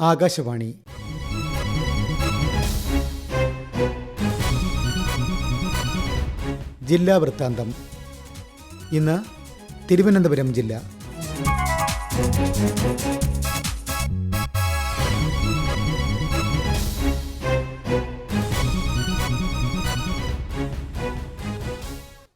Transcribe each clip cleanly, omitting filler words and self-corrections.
ആകാശവാണി. ജില്ലാ വൃത്താന്തം. ഇന്ന് തിരുവനന്തപുരം ജില്ല.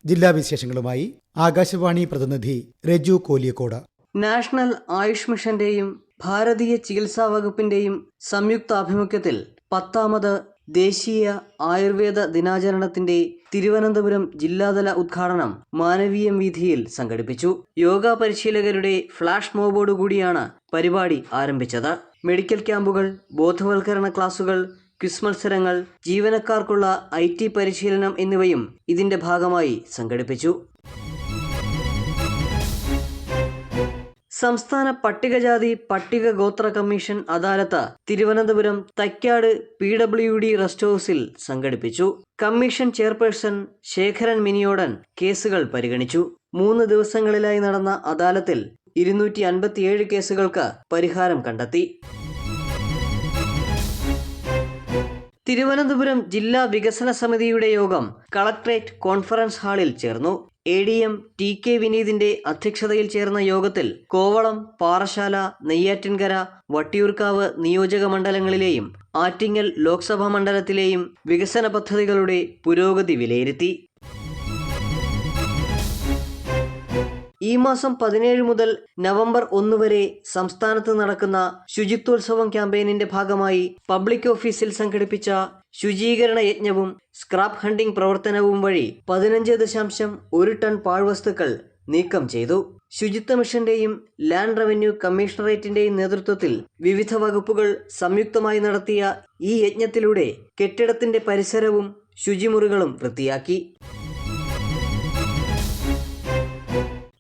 ജില്ലാ വിശേഷങ്ങളുമായി ആകാശവാണി പ്രതിനിധി രജു കോലിയക്കോട്. നാഷണൽ ആയുഷ് മിഷന്റെയും ഭാരതീയ ചികിത്സാ വകുപ്പിന്റെയും സംയുക്താഭിമുഖ്യത്തിൽ 10ാമത് ദേശീയ ആയുർവേദ ദിനാചരണത്തിന്റെ തിരുവനന്തപുരം ജില്ലാതല ഉദ്ഘാടനം മാനവീയം വീഥിയിൽ സംഘടിപ്പിച്ചു. യോഗ പരിശീലകരുടെ ഫ്ലാഷ് മോബോടുകൂടിയാണ് പരിപാടി ആരംഭിച്ചത്. മെഡിക്കൽ ക്യാമ്പുകൾ, ബോധവൽക്കരണ ക്ലാസുകൾ, ക്വിസ് മത്സരങ്ങൾ, ജീവനക്കാർക്കുള്ള IT പരിശീലനം എന്നിവയും ഇതിന്റെ ഭാഗമായി സംഘടിപ്പിച്ചു. സംസ്ഥാന പട്ടികജാതി പട്ടിക ഗോത്ര കമ്മീഷൻ അദാലത്ത് തിരുവനന്തപുരം തൈക്കാട് PWD റെസ്റ്റ് ഹൗസിൽ സംഘടിപ്പിച്ചു. കമ്മീഷൻ ചെയർപേഴ്സൺ ശേഖരൻ മിനിയോടൻ കേസുകൾ പരിഗണിച്ചു. 3 ദിവസങ്ങളിലായി നടന്ന അദാലത്തിൽ 257 കേസുകൾക്ക് പരിഹാരം കണ്ടെത്തി. തിരുവനന്തപുരം ജില്ലാ വികസന സമിതിയുടെ യോഗം കളക്ട്രേറ്റ് കോൺഫറൻസ് ഹാളിൽ ചേർന്നു. ADM TK വിനീതിന്റെ അധ്യക്ഷതയിൽ ചേർന്ന യോഗത്തിൽ കോവളം, പാറശാല, നെയ്യാറ്റിൻകര, വട്ടിയൂർക്കാവ് നിയോജക മണ്ഡലങ്ങളിലെയും ആറ്റിങ്ങൽ ലോക്സഭാ മണ്ഡലത്തിലെയും വികസന പദ്ധതികളുടെ പുരോഗതി വിലയിരുത്തി. ഈ മാസം 17 മുതൽ നവംബർ 1 വരെ സംസ്ഥാനത്ത് നടക്കുന്ന ശുചിത്വോത്സവം ക്യാമ്പയിനിന്റെ ഭാഗമായി പബ്ലിക് ഓഫീസിൽ സംഘടിപ്പിച്ച ശുചീകരണ യജ്ഞവും സ്ക്രാപ്പ് ഹണ്ടിംഗ് പ്രവർത്തനവും വഴി 15.1 ടൺ പാഴ്വസ്തുക്കൾ നീക്കം ചെയ്തു. ശുചിത്വ മിഷന്റെയും ലാൻഡ് റവന്യൂ കമ്മീഷണറേറ്റിന്റെയും നേതൃത്വത്തിൽ വിവിധ വകുപ്പുകൾ സംയുക്തമായി നടത്തിയ ഈ യജ്ഞത്തിലൂടെ കെട്ടിടത്തിന്റെ പരിസരവും ശുചിമുറികളും വൃത്തിയാക്കി.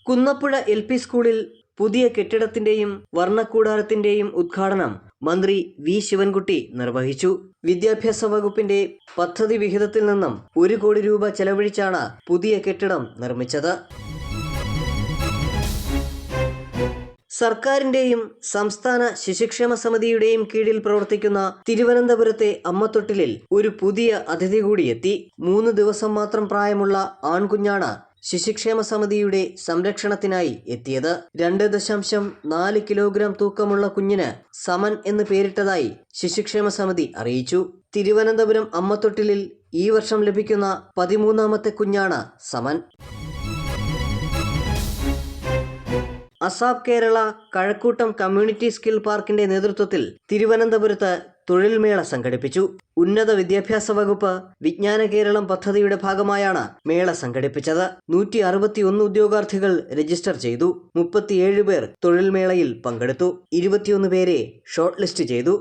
കുന്നപ്പുഴ LP സ്കൂളിൽ പുതിയ കെട്ടിടത്തിന്റെയും വർണ്ണക്കൂടാരത്തിന്റെയും ഉദ്ഘാടനം മന്ത്രി V ശിവൻകുട്ടി നിർവഹിച്ചു. വിദ്യാഭ്യാസ വകുപ്പിന്റെ പദ്ധതി വിഹിതത്തിൽ നിന്നും 1 കോടി രൂപ ചെലവഴിച്ചാണ് പുതിയ കെട്ടിടം നിർമ്മിച്ചത്. സർക്കാരിന്റെയും സംസ്ഥാന ശിശുക്ഷേമ സമിതിയുടെയും കീഴിൽ പ്രവർത്തിക്കുന്ന തിരുവനന്തപുരത്തെ അമ്മത്തൊട്ടിലിൽ ഒരു പുതിയ അതിഥി കൂടിയെത്തി. 3 ദിവസം മാത്രം പ്രായമുള്ള ആൺകുഞ്ഞാണ് ശിശുക്ഷേമ സമിതിയുടെ സംരക്ഷണത്തിനായി എത്തിയത്. 2.4 കിലോഗ്രാം തൂക്കമുള്ള കുഞ്ഞിന് സമൻ എന്ന് പേരിട്ടതായി ശിശുക്ഷേമ സമിതി അറിയിച്ചു. തിരുവനന്തപുരം അമ്മത്തൊട്ടിലിൽ ഈ വർഷം ലഭിക്കുന്ന 13ാമത്തെ കുഞ്ഞാണ് സമൻ. അസാബ് കേരള കഴക്കൂട്ടം കമ്മ്യൂണിറ്റി സ്കിൽ പാർക്കിന്റെ നേതൃത്വത്തിൽ തിരുവനന്തപുരത്ത് തൊഴിൽമേള സംഘടിപ്പിച്ചു. ഉന്നത വിദ്യാഭ്യാസ വകുപ്പ് വിജ്ഞാന കേരളം പദ്ധതിയുടെ ഭാഗമായാണ് മേള സംഘടിപ്പിച്ചത്. 161 ഉദ്യോഗാർത്ഥികൾ രജിസ്റ്റർ ചെയ്തു. 37 പേർ തൊഴിൽമേളയിൽ പങ്കെടുത്തു. 21 പേരെ ഷോർട്ട് ലിസ്റ്റ് ചെയ്തു.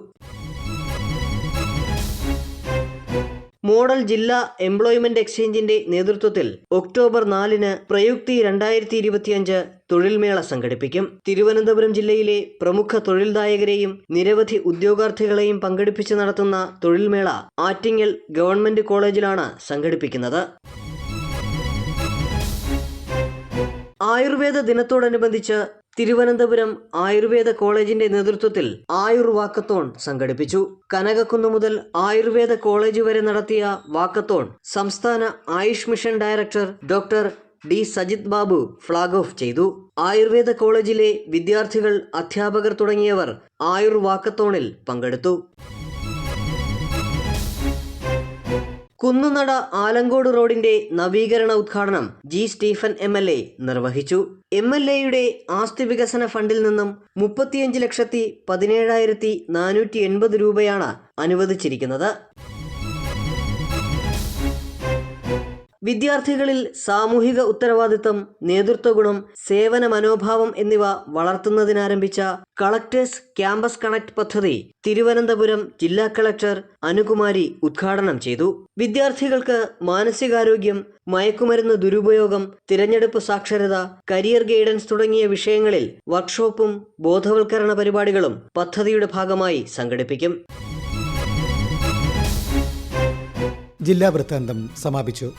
മോഡൽ ജില്ലാ എംപ്ലോയ്മെന്റ് എക്സ്ചേഞ്ചിന്റെ നേതൃത്വത്തിൽ ഒക്ടോബർ 4-ന് പ്രയുക്തി 2025 തൊഴിൽമേള സംഘടിപ്പിക്കും. തിരുവനന്തപുരം ജില്ലയിലെ പ്രമുഖ തൊഴിൽദായകരെയും നിരവധി ഉദ്യോഗാർത്ഥികളെയും പങ്കെടുപ്പിച്ച് നടത്തുന്ന തൊഴിൽമേള ആറ്റിങ്ങൽ ഗവൺമെന്റ് കോളേജിലാണ് സംഘടിപ്പിക്കുന്നത്. ആയുർവേദ ദിനത്തോടനുബന്ധിച്ച് തിരുവനന്തപുരം ആയുർവേദ കോളേജിന്റെ നേതൃത്വത്തിൽ ആയുർ വാക്കത്തോൺ സംഘടിപ്പിച്ചു. കനകക്കുന്ന് മുതൽ ആയുർവേദ കോളേജ് വരെ നടത്തിയ വാക്കത്തോൺ സംസ്ഥാന Ayush mission director doctor D Sajith Babu flag off ചെയ്തു. ആയുർവേദ കോളേജിലെ വിദ്യാർത്ഥികൾ, അധ്യാപകർ തുടങ്ങിയവർ ആയുർ വാക്കത്തോണിൽ പങ്കെടുത്തു. കുന്നുനട ആലങ്കോട് റോഡിന്റെ നവീകരണ ഉദ്ഘാടനം G സ്റ്റീഫൻ MLA നിർവഹിച്ചു. MLAയുടെ ആസ്തി വികസന ഫണ്ടിൽ നിന്നും 35,17,480 രൂപയാണ് അനുവദിച്ചിരിക്കുന്നത്. വിദ്യാർത്ഥികളിൽ സാമൂഹിക ഉത്തരവാദിത്തം, നേതൃത്വഗുണം, സേവന മനോഭാവം എന്നിവ വളർത്തുന്നതിനാരംഭിച്ച കളക്ടേഴ്സ് ക്യാമ്പസ് കണക്ട് പദ്ധതി തിരുവനന്തപുരം ജില്ലാ കളക്ടർ അനുകുമാരി ഉദ്ഘാടനം ചെയ്തു. വിദ്യാർത്ഥികൾക്ക് മാനസികാരോഗ്യം, മയക്കുമരുന്ന് ദുരുപയോഗം, തിരഞ്ഞെടുപ്പ് സാക്ഷരത, കരിയർ ഗൈഡൻസ് തുടങ്ങിയ വിഷയങ്ങളിൽ വർക്ക്ഷോപ്പും ബോധവൽക്കരണ പരിപാടികളും പദ്ധതിയുടെ ഭാഗമായി സംഘടിപ്പിക്കും. ജില്ലാ വൃത്താന്തം സമാപിച്ചു.